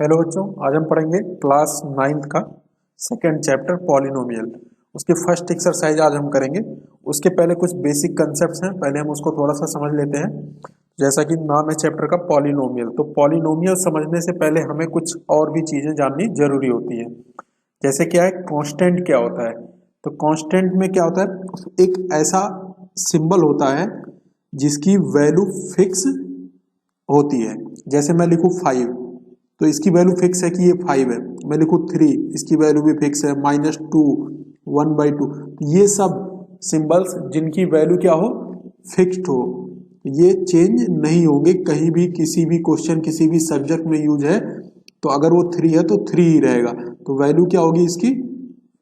Hello बच्चों, आज हम पढ़ेंगे क्लास 9th का सेकेंड चैप्टर पॉलिनोमियल। उसकी फर्स्ट एक्सरसाइज आज हम करेंगे। उसके पहले कुछ बेसिक कंसेप्ट्स हैं, पहले हम उसको थोड़ा सा समझ लेते हैं। जैसा कि नाम है चैप्टर का पॉलिनोमियल, तो पॉलिनोमियल समझने से पहले हमें कुछ और भी चीज़ें जाननी जरूरी होती हैं। जैसे क्या है, कांस्टेंट क्या होता है। तो कांस्टेंट में क्या होता है, एक ऐसा सिंबल होता है जिसकी वैल्यू फिक्स होती है। जैसे मैं लिखूँ 5, तो इसकी वैल्यू फिक्स है कि ये 5 है। मैं लिखूँ 3, इसकी वैल्यू भी फिक्स है, -2, 1/2। ये सब सिंबल्स जिनकी वैल्यू क्या हो, फिक्स्ड हो, ये चेंज नहीं होंगे कहीं भी। किसी भी क्वेश्चन किसी भी सब्जेक्ट में यूज है तो अगर वो 3 है तो 3 ही रहेगा। तो वैल्यू क्या होगी इसकी,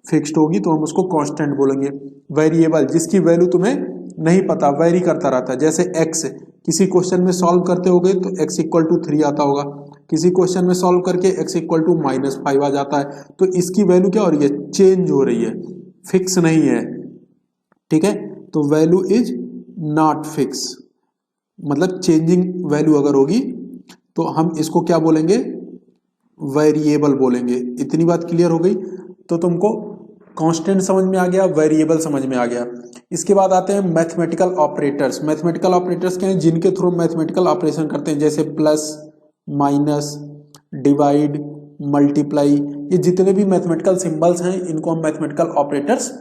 फिक्स्ड होगी, तो हम उसको कांस्टेंट बोलेंगे। वेरिएबल जिसकी वैल्यू तुम्हें नहीं पता, वेरी करता रहता है, जैसे एक्स। किसी क्वेश्चन में सॉल्व करते होगे तो x इक्वल टू 3 आता होगा, किसी क्वेश्चन में सॉल्व करके x इक्वल टू -5 आ जाता है। तो इसकी वैल्यू क्या हो रही है, चेंज हो रही है, फिक्स नहीं है। ठीक है, तो वैल्यू इज नॉट फिक्स, मतलब चेंजिंग वैल्यू अगर होगी तो हम इसको क्या बोलेंगे, वेरिएबल बोलेंगे। इतनी बात क्लियर हो गई। तो तुमको कांस्टेंट समझ में आ गया, वेरिएबल समझ में आ गया। इसके बाद आते हैं मैथमेटिकल ऑपरेटर्स। मैथमेटिकल ऑपरेटर्स क्या हैं, जिनके थ्रू मैथमेटिकल ऑपरेशन करते हैं, जैसे प्लस, माइनस, डिवाइड, मल्टीप्लाई। ये जितने भी मैथमेटिकल सिंबल्स हैं इनको हम मैथमेटिकल ऑपरेटर्स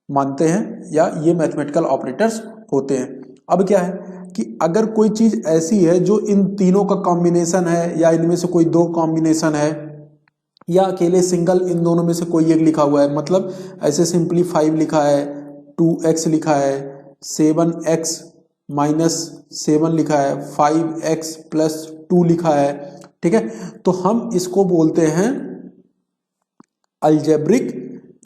मानते हैं, या ये मैथमेटिकल ऑपरेटर्स होते हैं। अब क्या है कि अगर कोई चीज ऐसी है जो इन तीनों का कॉम्बिनेशन है, या इनमें से कोई दो कॉम्बिनेशन है, या अकेले सिंगल इन दोनों में से कोई एक लिखा हुआ है, मतलब ऐसे सिंपली 5 लिखा है, 2x लिखा है, 7x -7 लिखा है, 5x + 2 लिखा है। ठीक है, तो हम इसको बोलते हैं अलजेब्रिक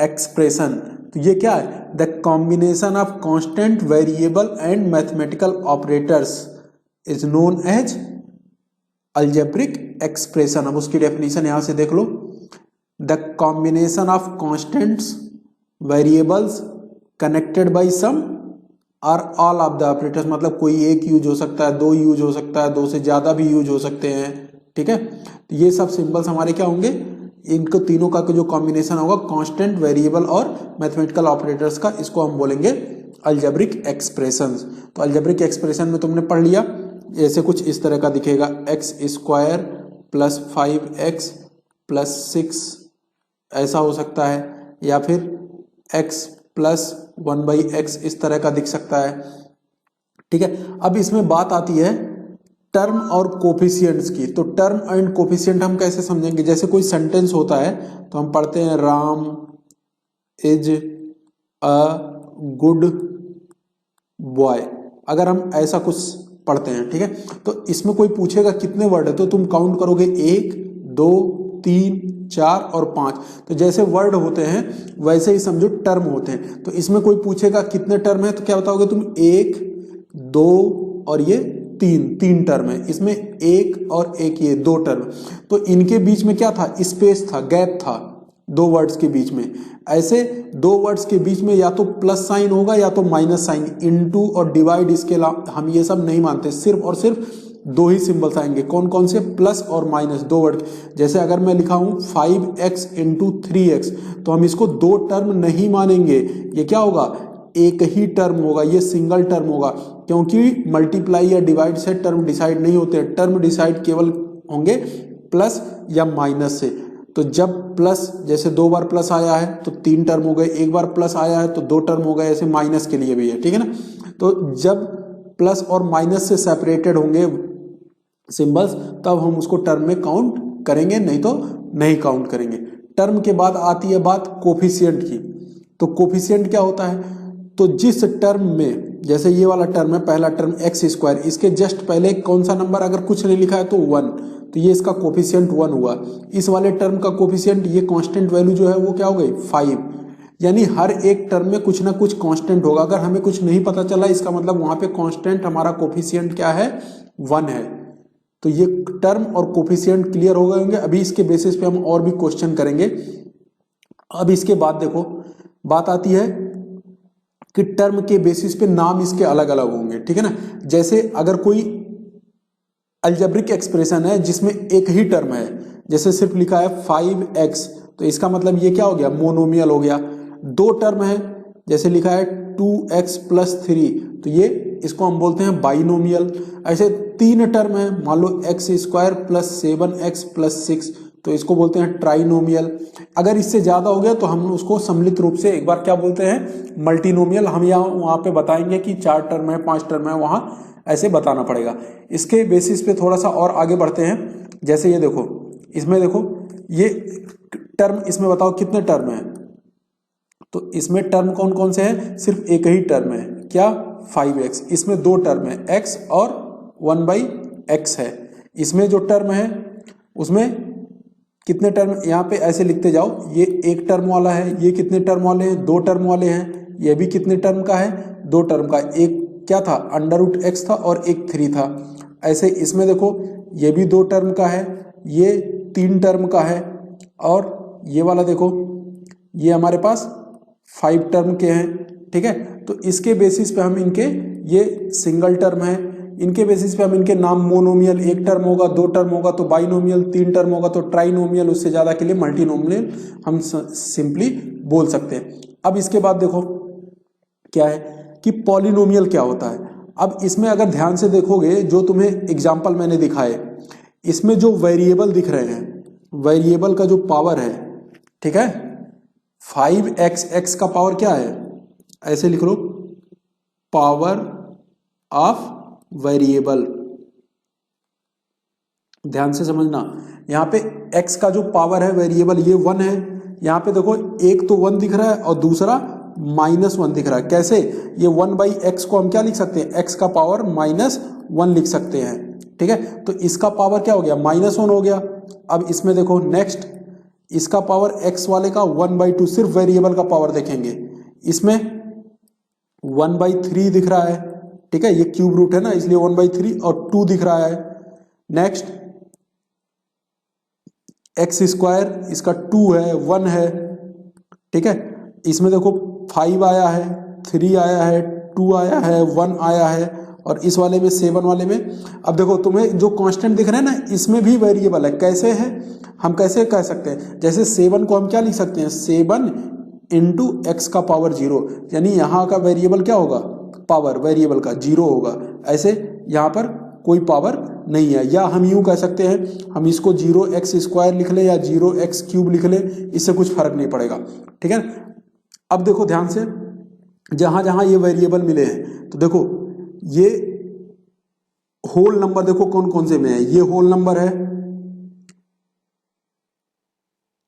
एक्सप्रेशन। तो ये क्या है, the combination of constant, variable and mathematical operators is known as algebraic expression. अब उसकी डेफिनेशन यहां से देख लो, the combination of constants, variables connected by some or all of the operators. मतलब कोई एक यूज हो सकता है, दो यूज हो सकता है, दो से ज्यादा भी यूज हो सकते हैं। ठीक है, तो ये सब सिंबल्स हमारे क्या होंगे, इनको तीनों का जो कॉम्बिनेशन होगा, कांस्टेंट, वेरिएबल और मैथमेटिकल ऑपरेटर्स का, इसको हम बोलेंगे अलजेब्रिक एक्सप्रेशंस। तो अलजेब्रिक एक्सप्रेशन में तुमने पढ़ लिया, ऐसे कुछ इस तरह का दिखेगा, x² + 5x + 6 ऐसा हो सकता है, या फिर x + 1/x इस तरह का दिख सकता है। ठीक है, अब इसमें बात आती है टर्म और कोफिशिएंट्स की। तो टर्म एंड कोफिशिएंट हम कैसे समझेंगे, जैसे कोई सेंटेंस होता है तो हम पढ़ते हैं Ram is a good boy, अगर हम ऐसा कुछ पढ़ते हैं। ठीक है, तो इसमें कोई पूछेगा कितने वर्ड है, तो तुम काउंट करोगे 1, 2, 3, 4 और 5। तो जैसे वर्ड होते हैं वैसे ही समझो टर्म होते हैं। तो इसमें कोई पूछेगा कितने टर्म है, तो क्या बताओगे तुम, 1, 2 और ये 3 टर्म है। इसमें 1 और 1 ये 2 टर्म। तो इनके बीच में क्या था, स्पेस था, गैप था दो वर्ड्स के बीच में। ऐसे दो वर्ड्स के बीच में या तो प्लस साइन होगा या तो माइनस साइन। इनटू और डिवाइड, इसके अलावा हम ये सब नहीं मानते, सिर्फ और सिर्फ दो ही सिंबल्स आएंगे। कौन कौन से, प्लस और माइनस, दो वर्ड। जैसे अगर मैं लिखा हूं 5x × 3x, तो हम इसको दो टर्म नहीं मानेंगे, ये क्या होगा, एक ही टर्म होगा, ये सिंगल टर्म होगा। क्योंकि मल्टीप्लाई या डिवाइड से टर्म डिसाइड नहीं होते, टर्म डिसाइड केवल होंगे प्लस या माइनस से। तो जब प्लस, जैसे 2 बार प्लस आया है तो 3 टर्म हो गए, एक बार प्लस आया है तो 2 टर्म हो गए, ऐसे माइनस के लिए भी है। ठीक है ना, तो जब प्लस और माइनस से सेपरेटेड होंगे सिंबल्स तब हम उसको टर्म में काउंट करेंगे, नहीं तो नहीं काउंट करेंगे। टर्म के बाद आती है बात कोफिशिएंट की। तो कोफिशिएंट क्या होता है, तो जिस टर्म में, जैसे ये वाला टर्म है, पहला टर्म x², इसके जस्ट पहले कौन सा नंबर अगर कुछ नहीं लिखा है तो 1, तो ये इसका कोफिशिएंट 1 हुआ। इस वाले टर्म का कोफिशिएंट, ये कांस्टेंट वैल्यू जो है वो क्या हो गई, 5। यानी हर एक टर्म में कुछ ना कुछ कांस्टेंट होगा। अगर हमें कुछ नहीं पता चला, इसका मतलब वहां पे कांस्टेंट हमारा कोफिशिएंट क्या है, 1 है। तो ये टर्म और कोफिशिएंट क्लियर हो गए होंगे। अभी इसके बेसिस पे हम और भी क्वेश्चन करेंगे। अब इसके बाद देखो, बात आती है कि टर्म के बेसिस पे नाम इसके अलग अलग होंगे। ठीक है ना, जैसे अगर कोई अलजेब्रिक एक्सप्रेशन है जिसमें एक ही टर्म है, जैसे सिर्फ लिखा है 5x, तो इसका मतलब ये क्या हो गया, मोनोमियल हो गया। दो टर्म है, जैसे लिखा है 2x प्लस 3, तो ये इसको हम बोलते हैं बाइनोमियल। ऐसे तीन टर्म है, मान लो x square plus 7x plus 6, तो इसको बोलते हैं ट्राइनोमियल। अगर इससे ज्यादा हो गया तो हम उसको सम्मिलित रूप से एक बार क्या बोलते हैं, मल्टीनोमियल। हम यहाँ वहां पे बताएंगे कि 4 टर्म है 5 टर्म है, वहां ऐसे बताना पड़ेगा। इसके बेसिस पे थोड़ा सा और आगे बढ़ते हैं। जैसे ये देखो, इसमें देखो ये टर्म, इसमें बताओ कितने टर्म है, तो इसमें टर्म कौन कौन से हैं, सिर्फ एक ही टर्म है, क्या, 5x। इसमें दो टर्म है, x और 1/x है। इसमें जो टर्म है उसमें कितने टर्म, यहाँ पे ऐसे लिखते जाओ, ये एक टर्म वाला है, ये कितने टर्म वाले हैं, दो टर्म वाले हैं, ये भी कितने टर्म का है, दो टर्म का। एक क्या था, √x था और एक 3 था। ऐसे इसमें देखो ये भी दो टर्म का है, ये 3 टर्म का है, और ये वाला देखो ये हमारे पास 5 टर्म के हैं। ठीक है, तो इसके बेसिस पे हम इनके, ये सिंगल टर्म है, इनके बेसिस पे हम इनके नाम मोनोमियल, एक टर्म होगा, दो टर्म होगा तो बाइनोमियल, 3 टर्म होगा तो ट्राइनोमियल, उससे ज्यादा के लिए मल्टीनोमियल हम सिंपली बोल सकते हैं। अब इसके बाद देखो क्या है कि पॉलिनोमियल क्या होता है। अब इसमें अगर ध्यान से देखोगे, जो तुम्हें एग्जाम्पल मैंने दिखाए, इसमें जो वेरिएबल दिख रहे हैं, वेरिएबल का जो पावर है, ठीक है, 5x का पावर क्या है, ऐसे लिख लो, पावर ऑफ वेरिएबल। ध्यान से समझना, यहां पे x का जो पावर है वेरिएबल, ये 1 है। यहां पे देखो एक तो 1 दिख रहा है और दूसरा -1 दिख रहा है। कैसे, ये 1/x को हम क्या लिख सकते हैं, x का पावर -1 लिख सकते हैं। ठीक है, तो इसका पावर क्या हो गया, -1 हो गया। अब इसमें देखो नेक्स्ट, इसका पावर x वाले का 1/2, सिर्फ वेरिएबल का पावर देखेंगे, इसमें 1/3 दिख रहा है। ठीक है, ये क्यूब रूट है ना, इसलिए 1/3 और 2 दिख रहा है। नेक्स्ट x², इसका 2 है, 1 है। ठीक है, इसमें देखो 5 आया है, 3 आया है, 2 आया है, 1 आया है, और इस वाले में 7 वाले में। अब देखो तुम्हें जो कांस्टेंट दिख रहे हैं ना, इसमें भी वेरिएबल है। कैसे है, हम कैसे कह सकते हैं, जैसे 7 को हम क्या लिख सकते हैं, 7 इंटू x का पावर 0, यानी यहाँ का वेरिएबल क्या होगा, पावर वेरिएबल का 0 होगा। ऐसे यहाँ पर कोई पावर नहीं है। या हम यूं कह सकते हैं, हम इसको 0x² लिख ले या 0x³ लिख ले, इससे कुछ फर्क नहीं पड़ेगा। ठीक है, अब देखो ध्यान से, जहां जहां ये वेरिएबल मिले हैं, तो देखो ये होल नंबर देखो कौन कौन से में है, ये होल नंबर है,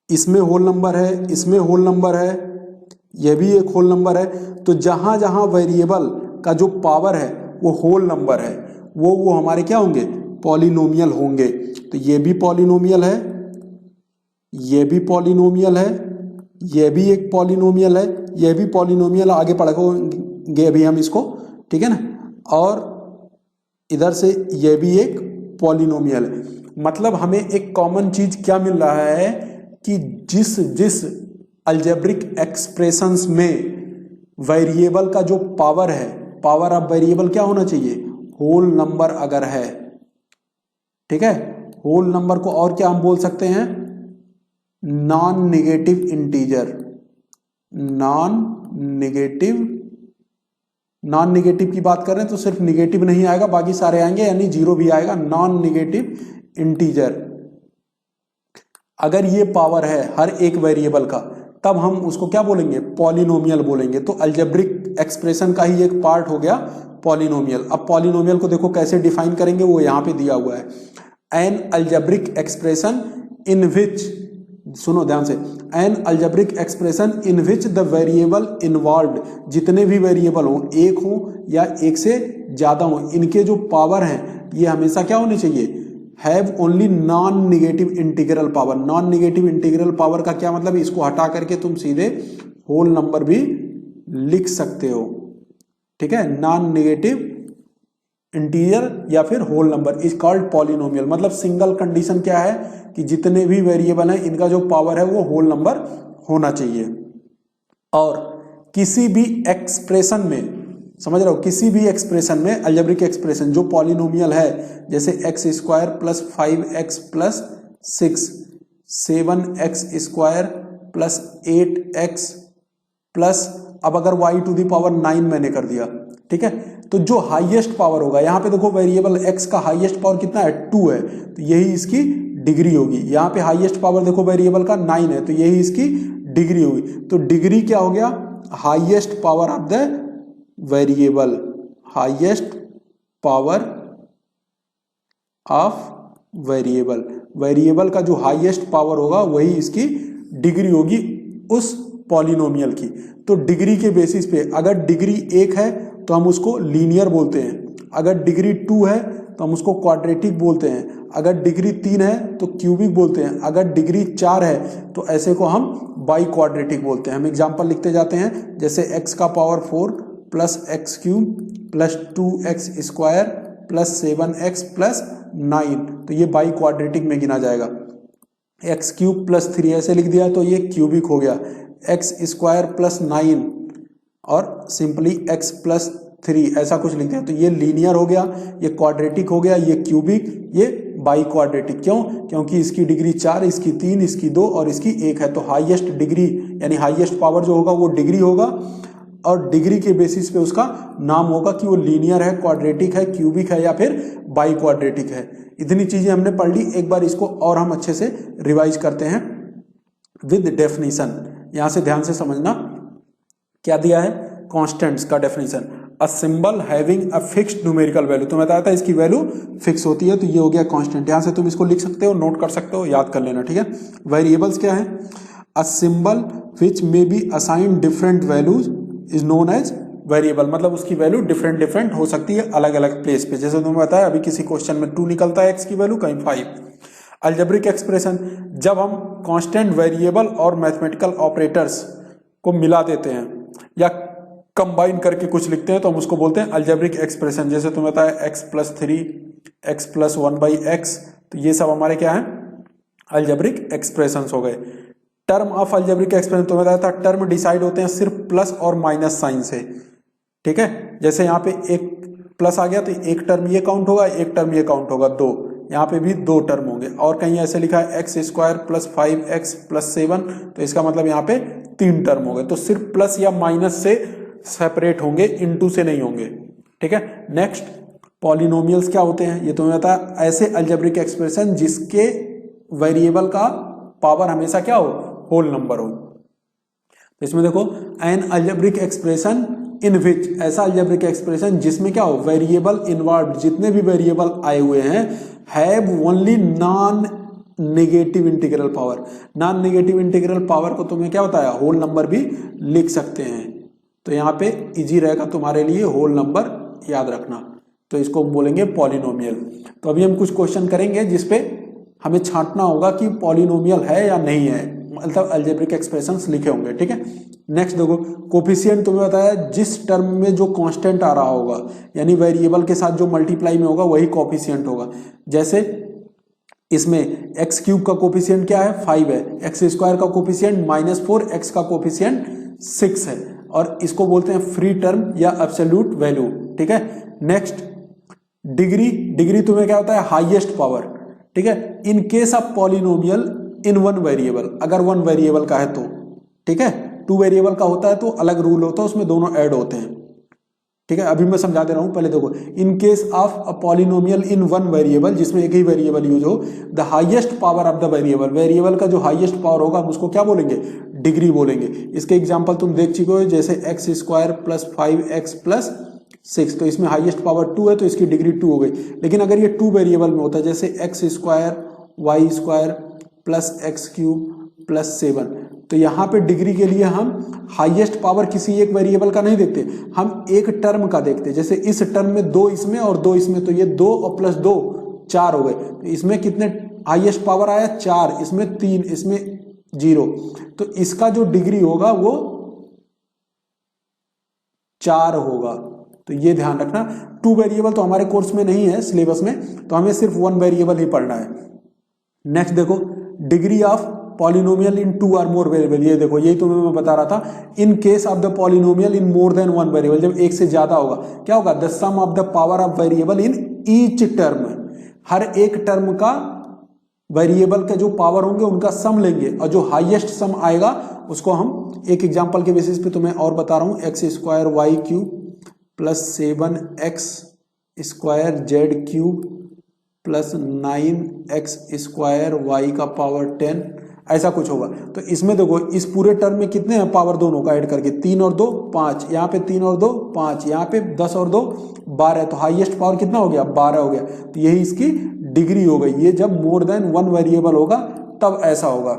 इसमें होल नंबर है, इसमें होल नंबर है, यह भी एक होल नंबर है। तो जहां जहां वेरिएबल का जो पावर है वो होल नंबर है, वो हमारे क्या होंगे, पॉलिनोमियल होंगे। तो ये भी पॉलिनोमियल है, ये भी पॉलिनोमियल है, ये भी एक पॉलिनोमियल है, ये भी पॉलिनोमियल, आगे पढ़ेंगे अभी हम इसको। ठीक है ना, और इधर से ये भी एक पॉलिनोमियल है। मतलब हमें एक कॉमन चीज क्या मिल रहा है कि जिस जिस अलजेब्रिक एक्सप्रेशंस में वेरिएबल का जो पावर है, पावर ऑफ वेरिएबल क्या होना चाहिए, होल नंबर अगर है। ठीक है, होल नंबर को और क्या हम बोल सकते हैं, non negative integer. Non negative की बात करें तो सिर्फ नेगेटिव नहीं आएगा, बाकी सारे आएंगे, यानी 0 भी आएगा, नॉन नेगेटिव इंटीजर। अगर ये पावर है हर एक वेरिएबल का, तब हम उसको क्या बोलेंगे, पॉलिनोमियल बोलेंगे। तो अलजेब्रिक एक्सप्रेशन का ही एक पार्ट हो गया पॉलिनोमियल। अब पॉलिनोमियल को देखो कैसे डिफाइन करेंगे, वो यहां पे दिया हुआ है, एन अलजेब्रिक एक्सप्रेशन इन विच, सुनो ध्यान से, N algebraic expression in which the variable involved, जितने भी वेरिएबल हो, एक हो या एक से ज्यादा हो, इनके जो पावर हैं ये हमेशा क्या होने चाहिए, have only non negative integral power. Non negative integral power का क्या मतलब, इसको हटा करके तुम सीधे होल नंबर भी लिख सकते हो। ठीक है, नॉन नेगेटिव इंटीजर या फिर whole number is called polynomial. मतलब सिंगल कंडीशन क्या है कि जितने भी वेरिएबल हैं इनका जो पावर है वो होल नंबर होना चाहिए। और किसी भी एक्सप्रेशन में, समझ रहे हो, किसी भी एक्सप्रेशन में, अलजेब्रिक एक्सप्रेशन जो पॉलिनोमियल है, जैसे x² + 5x + 6, 7x² plus 8x plus, अब अगर y⁴ मैंने कर दिया, ठीक है, तो जो हाईएस्ट पावर होगा, यहाँ पे देखो वेरिएबल x का हाईएस्ट पावर कितना है 2 है, तो यही इसकी डिग्री होगी। यहाँ पे हाईएस्ट पावर देखो वेरिएबल का 9 है, तो यही इसकी डिग्री होगी। तो डिग्री क्या हो गया, highest power of the variable, highest power of variable, variable का जो हाईएस्ट पावर होगा वही इसकी डिग्री होगी उस पॉलिनोमियल की। तो डिग्री के बेसिस पे अगर डिग्री 1 है तो हम उसको लीनियर बोलते हैं, अगर डिग्री 2 है तो हम उसको क्वाड्रेटिक बोलते हैं, अगर डिग्री 3 है तो क्यूबिक बोलते हैं, अगर डिग्री 4 है तो ऐसे को हम बाई क्वाड्रेटिक बोलते हैं। हम एग्जांपल लिखते जाते हैं, जैसे x का power 4 plus x³ plus 2x² plus 7x plus 9, तो ये बाई क्वाड्रेटिक में गिना जाएगा। x³ प्लस 3 ऐसे लिख दिया तो ये क्यूबिक हो गया, x² प्लस 9 और सिंपली x प्लस 3 ऐसा कुछ लिखते हैं, तो ये लीनियर हो गया, ये क्वाड्रेटिक हो गया, ये क्यूबिक, ये बाई क्वाड्रेटिक। क्यों? क्योंकि इसकी डिग्री 4, इसकी 3, इसकी 2 और इसकी 1 है, तो हाईएस्ट डिग्री यानी हाईएस्ट पावर जो होगा वो डिग्री होगा, और डिग्री के बेसिस पे उसका नाम होगा कि वो लीनियर है, क्वाड्रेटिक है, क्यूबिक है या फिर बाई क्वाड्रेटिक है। इतनी चीजें हमने पढ़ ली, एक बार इसको और हम अच्छे से रिवाइज करते हैं विद डेफिनेशन। यहां से ध्यान से समझना क्या दिया है, कॉन्स्टेंट्स का definition, a symbol having a fixed numerical value, तो मैं बताया था इसकी वैल्यू फिक्स होती है, तो ये हो गया कांस्टेंट। यहां से तुम इसको लिख सकते हो, नोट कर सकते हो, याद कर लेना, ठीक है। वेरिएबल्स क्या है, a symbol which may be assign different values is known as variable, मतलब उसकी वैल्यू डिफरेंट हो सकती है अलग अलग प्लेस पे। जैसे तुम्हें बताया अभी किसी क्वेश्चन में 2 निकलता है x की वैल्यू, कहीं 5। अलजेब्रिक एक्सप्रेशन, जब हम कांस्टेंट वेरिएबल और मैथमेटिकल ऑपरेटर्स को मिला देते हैं या कंबाइन करके कुछ लिखते हैं तो हम उसको बोलते हैं अलजेब्रिक एक्सप्रेशन। जैसे तुम्हें बताया x plus 3, x plus 1/x, तो ये सब हमारे क्या है, अलजेब्रिक एक्सप्रेशंस हो गए। टर्म ऑफ अलजेब्रिक एक्सप्रेशन, तुम्हें बताया था टर्म डिसाइड होते हैं सिर्फ प्लस और माइनस साइन से, ठीक है। जैसे यहाँ पे एक प्लस आ गया तो एक टर्म ये काउंट होगा, एक टर्म ये काउंट होगा, 2, यहाँ पे भी 2 टर्म होंगे। और कहीं ऐसे लिखा है x² प्लस 5x प्लस 7, तो इसका मतलब यहाँ पे 3 टर्म हो गए। तो सिर्फ प्लस या माइनस से सेपरेट होंगे, इनटू से नहीं होंगे, ठीक है। नेक्स्ट, पॉलिनोमियल्स क्या होते हैं, ये तुम्हें पता है, ऐसे अलजेब्रिक एक्सप्रेशन जिसके वेरिएबल का पावर हमेशा क्या हो, होल नंबर हो। तो इसमें देखो, एन अलजेब्रिक एक्सप्रेशन इन विच, ऐसा अलजेब्रिक एक्सप्रेशन जिसमें क्या हो, वेरिएबल इन्वॉल्व, जितने भी वेरिएबल आए हुए हैं, have only non negative integral power. Non negative integral power को तुम्हें क्या बताया, होल नंबर भी लिख सकते हैं। तो यहाँ पे इजी रहेगा तुम्हारे लिए होल नंबर याद रखना, तो इसको हम बोलेंगे पॉलिनोमियल। तो अभी हम कुछ क्वेश्चन करेंगे जिसपे हमें छांटना होगा कि पॉलिनोमियल है या नहीं है, मतलब अलजेब्रिक एक्सप्रेशंस लिखे होंगे, ठीक है। नेक्स्ट देखो, कोफिशिएंट तुम्हें बताया जिस टर्म में जो कांस्टेंट आ रहा होगा, यानी वेरिएबल के साथ जो मल्टीप्लाई में होगा वही कोफिशिएंट होगा। जैसे इसमें x³ का कोफिशिएंट क्या है, 5 है, x² का कोफिशिएंट -4, x का कोफिशिएंट 6 है, और इसको बोलते हैं फ्री टर्म या एब्सोल्यूट वैल्यू, ठीक है। नेक्स्ट, डिग्री तुम्हें क्या होता है, हाईएस्ट पावर, ठीक है। इन case of polynomial in 1 variable, अगर 1 वेरिएबल का है तो, ठीक है। 2 वेरिएबल का होता है तो अलग रूल होता है, उसमें दोनों ऐड होते हैं, ठीक है। अभी मैं समझा दे रहा हूं, पहले देखो, इन case of a polynomial in 1 variable, जिसमें एक ही वेरिएबल यूज हो, the highest power of the variable, variable का जो हाईएस्ट पावर होगा हम उसको क्या बोलेंगे, डिग्री बोलेंगे। इसके एग्जांपल तुम देख चुके हो, जैसे x² प्लस 5x प्लस 6, तो इसमें हाईएस्ट पावर 2 है तो इसकी डिग्री 2 हो गई। लेकिन अगर ये 2 वेरिएबल में होता है, जैसे x² y² plus x³ plus 7, तो यहाँ पे डिग्री के लिए हम हाईएस्ट पावर किसी एक वेरिएबल का नहीं देखते, हम एक टर्म का देखते। जैसे इस टर्म में 2 इसमें और 2 इसमें, तो ये 2 और प्लस 2 4 हो गए। तो इसमें कितने हाईएस्ट पावर आया, 4, इसमें 3, इसमें 0, तो इसका जो डिग्री होगा वो 4 होगा। तो ये ध्यान रखना, 2 वेरिएबल तो हमारे कोर्स में नहीं है सिलेबस में, तो हमें सिर्फ 1 वेरिएबल ही पढ़ना है। नेक्स्ट देखो, डिग्री ऑफ पॉलिनोमियल इन 2 और मोर वेरिएबल, ये देखो, यही तुम्हें मैं बता रहा था, in case of the polynomial in more than 1 variable, जब एक से ज्यादा होगा क्या होगा, the sum of the power of variable in each term, हर एक टर्म का वेरिएबल के जो पावर होंगे उनका सम लेंगे और जो हाईएस्ट सम आएगा उसको हम एक एग्जांपल के बेसिस पे तुम्हें और बता रहा हूँ, x square y cube plus 7x square z cube plus 9x square y का पावर 10, ऐसा कुछ होगा। तो इसमें देखो इस पूरे टर्म में कितने हैं पावर दोनों का ऐड करके, 3 और 2 5, यहाँ पे 3 और 2 5, यहाँ पे 10 और 2 12, तो हाईएस्ट पावर कितना हो गया 12 हो गया। तो यही इसकी डिग्री हो गई। ये जब मोर देन वन वेरिएबल होगा तब ऐसा होगा।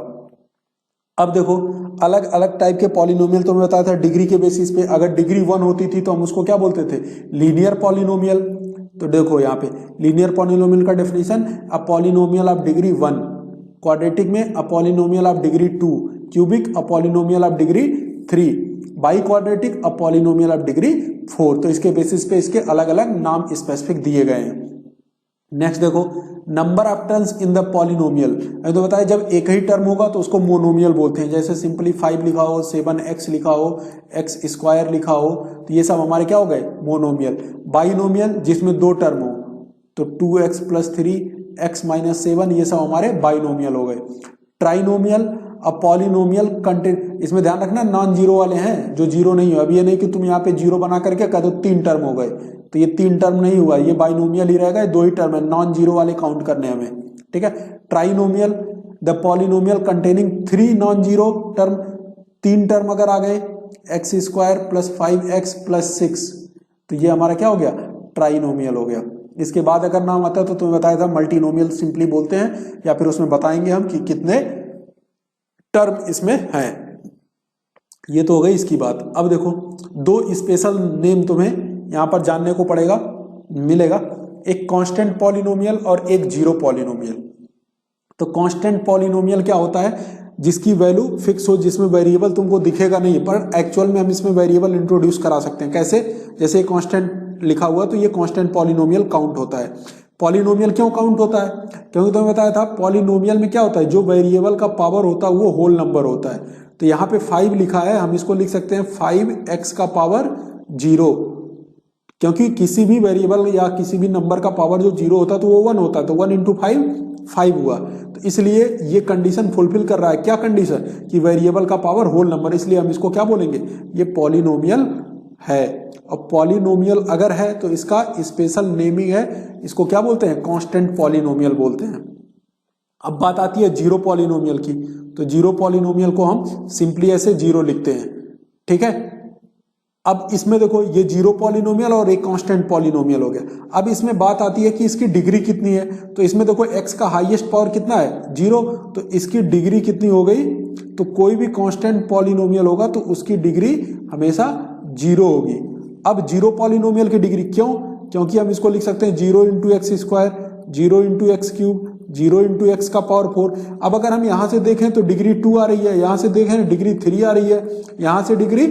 अब देखो अलग अलग टाइप के पॉलिनोमियल तो मैं बताया था डिग्री के बेसिस पे। अगर डिग्री 1 होती थी तो हम उसको क्या बोलते थे, लीनियर पॉलिनोमियल। तो देखो यहाँ पे लीनियर पॉलिनोमियल का definition, a polynomial of degree 1, quadratic में a polynomial of degree 2, cubic a polynomial of degree 3, biquadratic a polynomial of degree 4। तो इसके बेसिस पे इसके अलग अलग नाम स्पेसिफिक दिए गए हैं। नेक्स्ट देखो number of terms in the polynomial. मैंने तो बताया जब एक ही टर्म होगा तो उसको मोनोमियल बोलते हैं। जैसे सिंपली 5 लिखा हो, 7x लिखा हो, x स्क्वायर लिखा हो, तो ये सब हमारे क्या हो गए मोनोमियल। बाइनोमियल जिसमें 2 टर्म हो, तो 2x प्लस 3 x माइनस 7, ये सब हमारे बाइनोमियल हो गए। ट्राइनोमियल अ पॉलिनोमियल कंटेन, इसमें ध्यान रखना नॉन जीरो वाले हैं, जो जीरो नहीं हो। अब ये नहीं कि तुम यहाँ पे जीरो बना करके कह दो 3 टर्म हो गए, तो ये 3 टर्म नहीं हुआ, ये बाइनोमियल ही रहेगा, 2 ही टर्म है, नॉन जीरो वाले काउंट करने हमें, ठीक है। Trinomial the polynomial containing 3 non zero term, 3 term अगर आ गए, x square plus 5x plus 6, तो ये हमारा क्या हो गया ट्राइनोमियल हो गया। इसके बाद अगर नाम आता है तो तुम्हें बताया था मल्टीनोमियल सिंपली बोलते हैं, या फिर उसमें बताएंगे हम कि कितने टर्म इसमें हैं। ये तो हो गई इसकी बात। अब देखो 2 स्पेशल नेम तुम्हें यहां पर जानने को पड़ेगा, मिलेगा, एक कांस्टेंट पॉलिनोमियल और एक जीरो पॉलिनोमियल। तो कांस्टेंट पॉलिनोमियल क्या होता है, जिसकी वैल्यू फिक्स हो, जिसमें वेरिएबल तुमको दिखेगा नहीं, पर एक्चुअल में हम इसमें वेरिएबल इंट्रोड्यूस करा सकते हैं। कैसे, जैसे कांस्टेंट लिखा हुआ तो ये कांस्टेंट पॉलिनोमियल काउंट होता है। पॉलिनोमियल क्यों काउंट होता है, क्योंकि तुम्हें बताया था पॉलिनोमियल में क्या होता है, जो वेरिएबल का पावर होता है वो होल नंबर होता है। तो यहाँ पे 5 लिखा है, हम इसको लिख सकते हैं 5x का पावर 0, क्योंकि किसी भी वेरिएबल या किसी भी नंबर का पावर जो 0 होता है तो वो 1 होता है, तो 1 इंटू 5 हुआ। तो इसलिए ये कंडीशन फुलफिल कर रहा है। क्या कंडीशन, कि वेरिएबल का पावर होल नंबर, इसलिए हम इसको क्या बोलेंगे, ये पॉलिनोमियल है। और पॉलिनोमियल अगर है तो इसका स्पेशल नेमिंग है, इसको क्या बोलते हैं, कांस्टेंट पॉलिनोमियल बोलते हैं। अब बात आती है जीरो पॉलिनोमियल की, तो जीरो पॉलिनोमियल को हम सिंपली ऐसे 0 लिखते हैं, ठीक है। अब इसमें देखो ये जीरो पॉलिनोमियल और एक कांस्टेंट पॉलिनोमियल हो गया। अब इसमें बात आती है कि इसकी डिग्री कितनी है, तो इसमें देखो x का हाईएस्ट पावर कितना है 0, तो इसकी डिग्री कितनी हो गई, तो कोई भी कांस्टेंट पॉलिनोमियल होगा तो उसकी डिग्री हमेशा 0 होगी। अब जीरो पॉलिनोमियल की डिग्री क्यों, क्योंकि हम इसको लिख सकते हैं 0 into x square, 0 into x cube, 0 into x का पावर 4। अब अगर हम यहां से देखें तो डिग्री 2 आ रही है, यहां से देखें डिग्री 3 आ रही है, यहां से डिग्री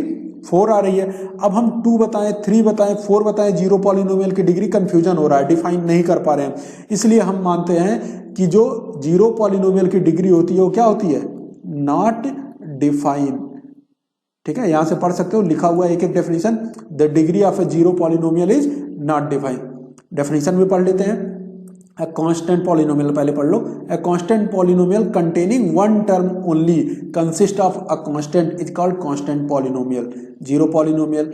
4 आ रही है। अब हम 2 बताएं, 3 बताएं, 4 बताएं, जीरो पॉलिनोमियल की डिग्री कंफ्यूजन हो रहा है, डिफाइन नहीं कर पा रहे हैं। इसलिए हम मानते हैं कि जो जीरो पॉलिनोमियल की डिग्री होती है वो क्या होती है, नॉट डिफाइन, ठीक है। यहां से पढ़ सकते हो, लिखा हुआ है एक एक definition, the degree of A zero polynomial is not define. Definition भी पढ़ लेते हैं। A constant polynomial पहले पढ़ लो, a constant polynomial containing one term only consist of a constant is called constant polynomial. Zero polynomial,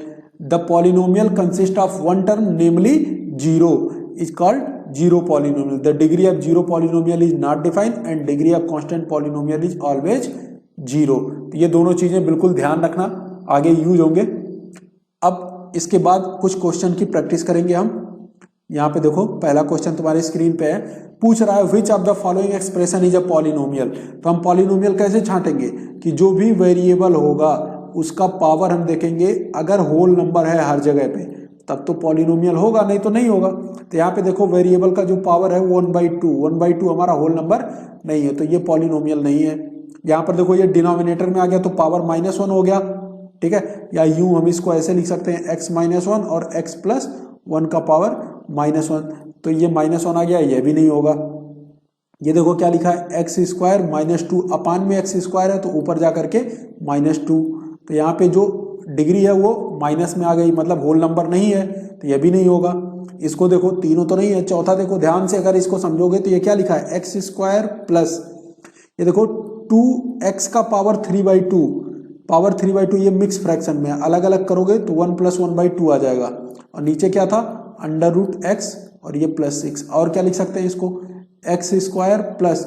the polynomial consists of one term namely 0 is called zero polynomial. The degree of zero polynomial is not defined and degree of constant polynomial is always 0. ये दोनों चीजें बिल्कुल ध्यान रखना, आगे use होंगे। अब इसके बाद कुछ क्वेश्चन की प्रैक्टिस करेंगे हम। यहाँ पे देखो पहला क्वेश्चन तुम्हारे स्क्रीन पे है, पूछ रहा है which of the following expression is a polynomial. तो हम पॉलिनोमियल कैसे छांटेंगे, कि जो भी वेरिएबल होगा उसका पावर हम देखेंगे, अगर होल नंबर है हर जगह पे तब तो पॉलिनोमियल होगा, नहीं तो नहीं होगा। तो यहाँ पे देखो वेरिएबल का जो पावर है 1/2, 1/2 हमारा होल नंबर नहीं है, तो ये पॉलिनोमियल नहीं है। यहाँ पर देखो ये डिनोमिनेटर में आ गया तो पावर -1 हो गया, ठीक है। या यूं हम इसको ऐसे लिख सकते हैं x-1 और x+1 का पावर -1, तो ये -1 आ गया, ये भी नहीं होगा। ये देखो क्या लिखा है, x स्क्वायर -2 अपान में x स्क्वायर है तो ऊपर जा करके -2, तो यहाँ पे जो डिग्री है वो माइनस में आ गई, मतलब होल नंबर नहीं है, तो ये भी नहीं होगा। इसको देखो, तीनों तो नहीं है, चौथा देखो ध्यान से, अगर इसको समझोगे तो ये क्या लिखा है, एक्स स्क्वायर प्लस ये देखो 2x का पावर 3/2, पावर 3/2 ये मिक्स फ्रैक्शन में, अलग अलग करोगे तो 1 + 1/2 आ जाएगा। और नीचे क्या था, √x और ये +6। और क्या लिख सकते हैं इसको, एक्स स्क्वायर प्लस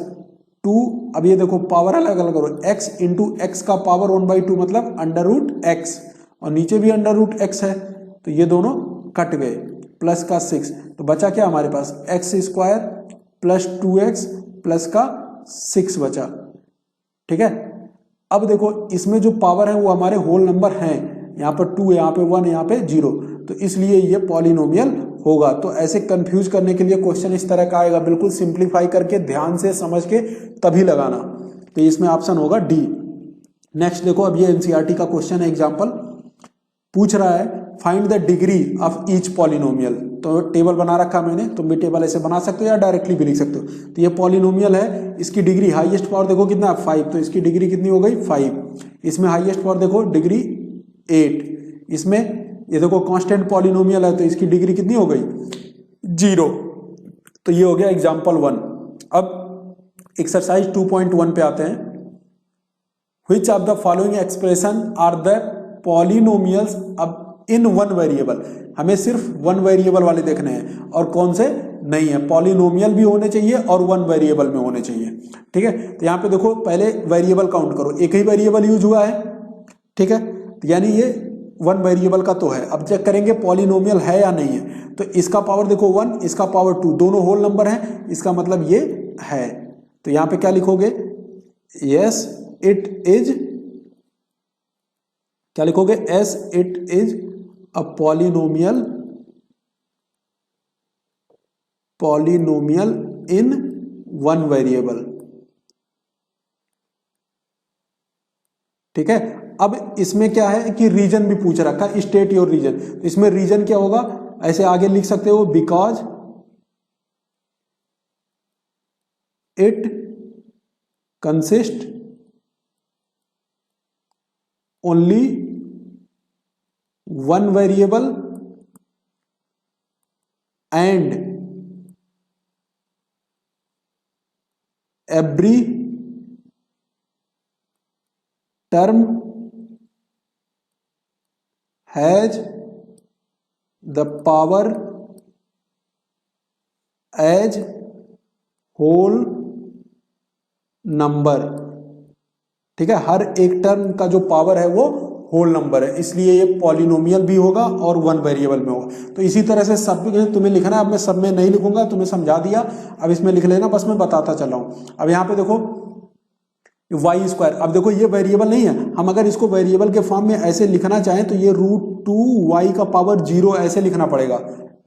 2, अब ये देखो पावर अलग अलग करो, x इंटू एक्स का पावर 1/2 मतलब √x, और नीचे भी √x है, तो ये दोनों कट गए, प्लस का 6, तो बचा क्या हमारे पास, x square plus 2x plus का 6 बचा। ठीक है, अब देखो इसमें जो पावर है वो हमारे होल नंबर हैं, यहाँ पर 2 है, यहाँ पे 1, यहाँ पे 0, तो इसलिए ये पॉलिनोमियल होगा। तो ऐसे कंफ्यूज करने के लिए क्वेश्चन इस तरह का आएगा, बिल्कुल सिंप्लीफाई करके ध्यान से समझ के तभी लगाना। तो इसमें ऑप्शन होगा डी। नेक्स्ट देखो, अब ये एनसीईआरटी का क्वेश्चन है, एग्जांपल पूछ रहा है find the degree of each polynomial. तो टेबल बना रखा मैंने, तुम भी टेबल ऐसे बना सकते हो या डायरेक्टली भी लिख सकते हो। तो ये पॉलिनोमियल है, इसकी डिग्री हाईएस्ट पावर देखो कितना, 5, तो इसकी डिग्री कितनी हो गई, 5। इसमें हाईएस्ट पावर देखो डिग्री 8, इसमें ये देखो कांस्टेंट पॉलिनोमियल है, तो इसकी डिग्री कितनी हो गई, 0। तो ये हो गया एग्जाम्पल 1। अब एक्सरसाइज 2.1 पे आते हैं। Which of the following expression are the polynomials अब इन वन वेरिएबल, हमें सिर्फ वन वेरिएबल वाले देखने हैं, और कौन से नहीं है, पॉलिनोमियल भी होने चाहिए और वन वेरिएबल में होने चाहिए। ठीक है, तो यहाँ पे देखो पहले वेरिएबल काउंट करो, एक ही वेरिएबल यूज हुआ है। ठीक है, तो यानी ये वन वेरिएबल का तो है। अब चेक करेंगे पॉलिनोमियल है या नहीं है, तो इसका पावर देखो 1, इसका पावर 2, दोनों होल नंबर हैं, इसका मतलब ये है। तो यहाँ पे क्या लिखोगे, यस इट इज, क्या लिखोगे, S it is a polynomial in one variable. ठीक है, अब इसमें क्या है कि रीजन भी पूछ रखा है, स्टेट योर रीजन। तो इसमें रीजन क्या होगा, ऐसे आगे लिख सकते हो, because it consist only one variable and every term has the power as whole number. ठीक है, हर एक टर्म का जो पावर है वो होल नंबर है, इसलिए ये पॉलिनोमियल भी होगा और वन वेरिएबल में होगा। तो इसी तरह से सब तुम्हें लिखना है। अब मैं सब में नहीं लिखूंगा, तुम्हें समझा दिया, अब इसमें लिख लेना, बस मैं बताता चला हूं। अब यहाँ पे देखो वाई स्क्वायर, अब देखो ये वेरिएबल नहीं है, हम अगर इसको वेरिएबल के फॉर्म में ऐसे लिखना चाहें तो ये √2y का पावर 0 ऐसे लिखना पड़ेगा।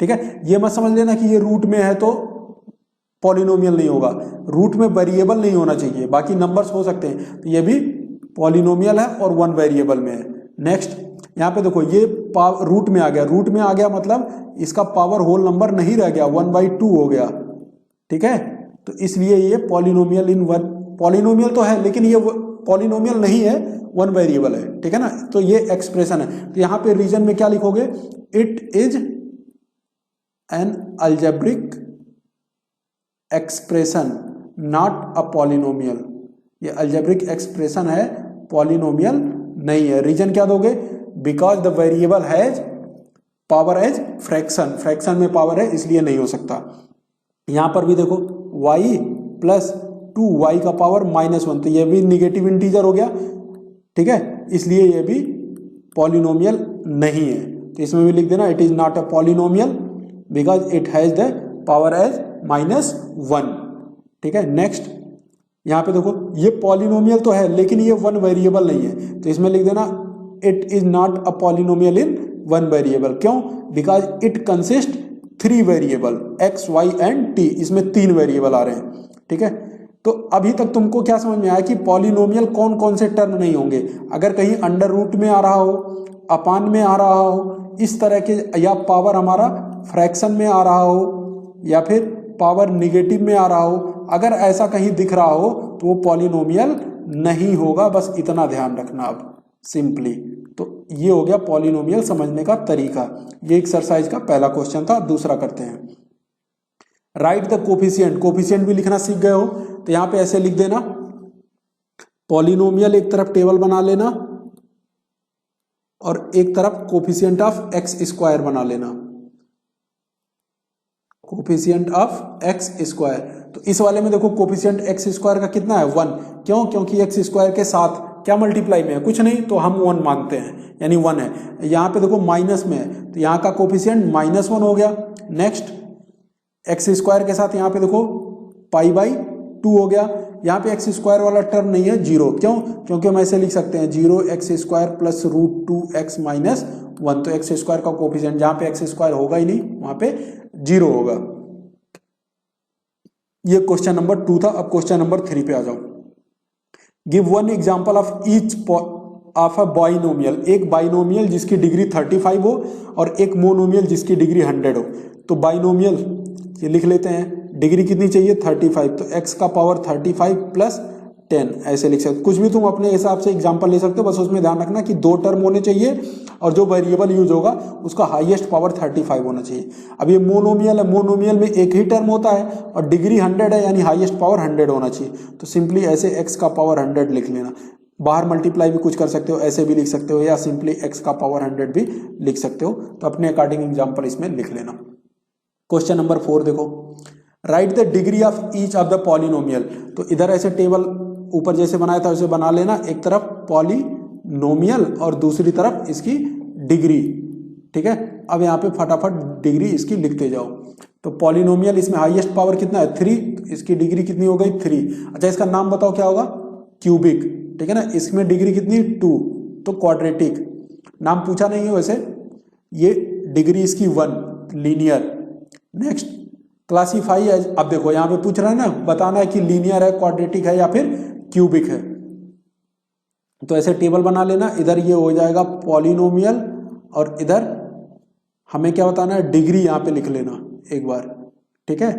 ठीक है, ये मत समझ लेना कि ये रूट में है तो पॉलिनोमियल नहीं होगा, रूट में वेरिएबल नहीं होना चाहिए, बाकी नंबर्स हो सकते हैं। तो ये भी पॉलिनोमियल है और वन वेरिएबल में है। नेक्स्ट यहाँ पे देखो ये रूट में आ गया, रूट में आ गया मतलब इसका पावर होल नंबर नहीं रह गया, 1/2 हो गया। ठीक है, तो इसलिए ये पॉलिनोमियल इन वन, पॉलिनोमियल तो है लेकिन ये पॉलिनोमियल नहीं है, वन वेरिएबल है। ठीक है ना, तो ये एक्सप्रेशन है। तो यहाँ पे रीजन में क्या लिखोगे, it is an algebraic expression not a polynomial. ये अलजेब्रिक एक्सप्रेशन है, पॉलिनोमियल नहीं है। रीजन क्या दोगे, because the variable has power as fraction, fraction में पावर है इसलिए नहीं हो सकता। यहां पर भी देखो y प्लस 2y का पावर -1, तो ये भी निगेटिव इंटीजर हो गया। ठीक है, इसलिए ये भी पॉलिनोमियल नहीं है। तो इसमें भी लिख देना it is not a polynomial because it has the power as -1। ठीक है, नेक्स्ट यहाँ पे देखो ये पॉलिनोमियल तो है लेकिन ये वन वेरिएबल नहीं है, तो इसमें लिख देना it is not a polynomial in one variable. क्यों, because it consist 3 variable x, y and t, इसमें 3 वेरिएबल आ रहे हैं। ठीक है, तो अभी तक तुमको क्या समझ में आया कि पॉलिनोमियल कौन कौन से टर्म नहीं होंगे। अगर कहीं अंडर रूट में आ रहा हो, अपान में आ रहा हो, इस तरह के, या पावर हमारा फ्रैक्शन में आ रहा हो, या फिर पावर निगेटिव में आ रहा हो, अगर ऐसा कहीं दिख रहा हो तो वो पॉलिनोमियल नहीं होगा। बस इतना ध्यान रखना अब सिंपली। तो ये हो गया पॉलिनोमियल समझने का तरीका। ये एक्सरसाइज का पहला क्वेश्चन था। दूसरा करते हैं, राइट द कोफिशिएंट। कोफिशिएंट भी लिखना सीख गए हो तो यहां पे ऐसे लिख देना, पॉलिनोमियल एक तरफ टेबल बना लेना और एक तरफ कोफिशिएंट ऑफ एक्स स्क्वायर बना लेना, कोफिशिएंट ऑफ एक्स स्क्वायर। तो इस वाले में देखो कोफिशिएंट एक्स स्क्वायर का कितना है 1, क्यों? क्योंकि एक्स स्क्वायर के साथ क्या मल्टीप्लाई में है, कुछ नहीं, तो हम 1 मानते हैं, यानी 1 है। यहाँ पे देखो माइनस में है तो यहाँ का कोफिशिएंट -1 हो गया। नेक्स्ट एक्स स्क्वायर के साथ यहाँ पे देखो π/2 हो गया। यहाँ पे एक्स स्क्वायर वाला टर्म नहीं है, 0, क्यों? क्योंकि हम ऐसे लिख सकते हैं 0x² प्लस √2x माइनस 1। तो एक्स स्क्वायर का कोफिशिएंट जहां पे एक्स स्क्वायर होगा ही नहीं वहां पे 0 होगा। ये क्वेश्चन नंबर 2 था। अब क्वेश्चन नंबर 3 पे आ जाओ। Give one example of each of a binomial. एक बाइनोमियल जिसकी डिग्री 35 हो और एक मोनोमियल जिसकी डिग्री 100 हो। तो बाइनोमियल ये लिख लेते हैं, डिग्री कितनी चाहिए 35, तो x का पावर 35 प्लस 10 ऐसे लिख सकते। कुछ भी तुम अपने हिसाब से एग्जांपल ले सकते हो, बस उसमें ध्यान रखना कि 2 टर्म होने चाहिए और जो वेरिएबल यूज होगा उसका हाईएस्ट पावर 35 होना चाहिए। अब ये मोनोमियल है, मोनोमियल में एक ही टर्म होता है और डिग्री 100 है, यानी हाईएस्ट पावर 100 होना चाहिए। तो सिंपली ऐसे x का पावर 100 लिख लेना। बाहर मल्टीप्लाई भी कुछ कर सकते हो, ऐसे भी लिख सकते हो, या सिंपली x का पावर 100 भी लिख सकते हो। तो अपने अकॉर्डिंग एग्जाम्पल इसमें लिख लेना। क्वेश्चन नंबर 4 देखो, right the degree of each of the polynomial. तो इधर ऐसे टेबल ऊपर जैसे बनाया था वैसे बना लेना, एक तरफ पॉलिनोमियल और दूसरी तरफ इसकी डिग्री, ठीक है। अब यहाँ पे फटाफट डिग्री इसकी लिखते जाओ। तो पॉलिनोमियल इसमें हाईएस्ट पावर कितना है 3, तो इसकी डिग्री कितनी हो गई 3। अच्छा इसका नाम बताओ क्या होगा, क्यूबिक, ठीक है ना। इसमें डिग्री कितनी 2, तो क्वाड्रेटिक। नाम पूछा नहीं है वैसे। ये डिग्री इसकी 1, लीनियर। नेक्स्ट क्लासीफाई एज, अब देखो यहाँ पे पूछ रहा है ना, बताना है कि लीनियर है, क्वाड्रेटिक है या फिर क्यूबिक है। तो ऐसे टेबल बना लेना, इधर ये हो जाएगा पॉलिनोमियल और इधर हमें क्या बताना है, डिग्री यहाँ पे लिख लेना एक बार, ठीक है।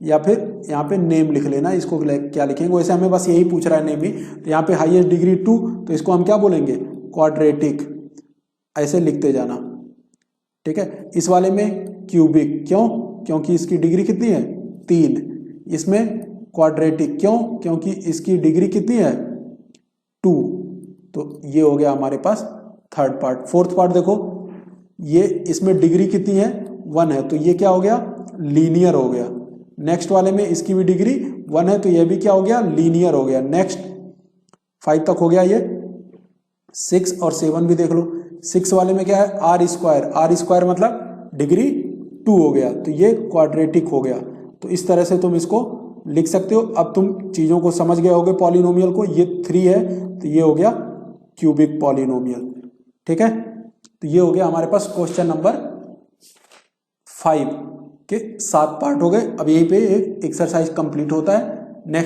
या फिर यहाँ पे नेम लिख लेना, इसको क्या लिखेंगे, वैसे हमें बस यही पूछ रहा है नेम ही। तो यहाँ पे हाईएस्ट डिग्री 2, तो इसको हम क्या बोलेंगे, क्वाड्रेटिक, ऐसे लिखते जाना, ठीक है। इस वाले में क्यूबिक, क्यों? क्योंकि इसकी डिग्री कितनी है 3। इसमें क्वाड्रेटिक, क्यों? क्योंकि इसकी डिग्री कितनी है 2। तो ये हो गया हमारे पास थर्ड पार्ट। फोर्थ पार्ट देखो, ये इसमें डिग्री कितनी है 1 है, तो ये क्या हो गया, लीनियर हो गया। नेक्स्ट वाले में इसकी भी डिग्री 1 है, तो ये भी क्या हो गया, लीनियर हो गया। नेक्स्ट 5 तक हो गया ये। 6 और 7 भी देख लो। 6 वाले में क्या है, आर स्क्वायर मतलब डिग्री 2 हो गया, तो ये क्वाड्रेटिक हो गया। तो इस तरह से तुम इसको लिख सकते हो। अब तुम चीजों को समझ गए होगे पॉलिनोमियल को। ये 3 है तो ये हो गया क्यूबिक पॉलिनोमियल, ठीक है। तो ये हो गया हमारे पास क्वेश्चन नंबर 5 के 7 पार्ट हो गए। अब यहीं पे एक एक्सरसाइज कंप्लीट होता है।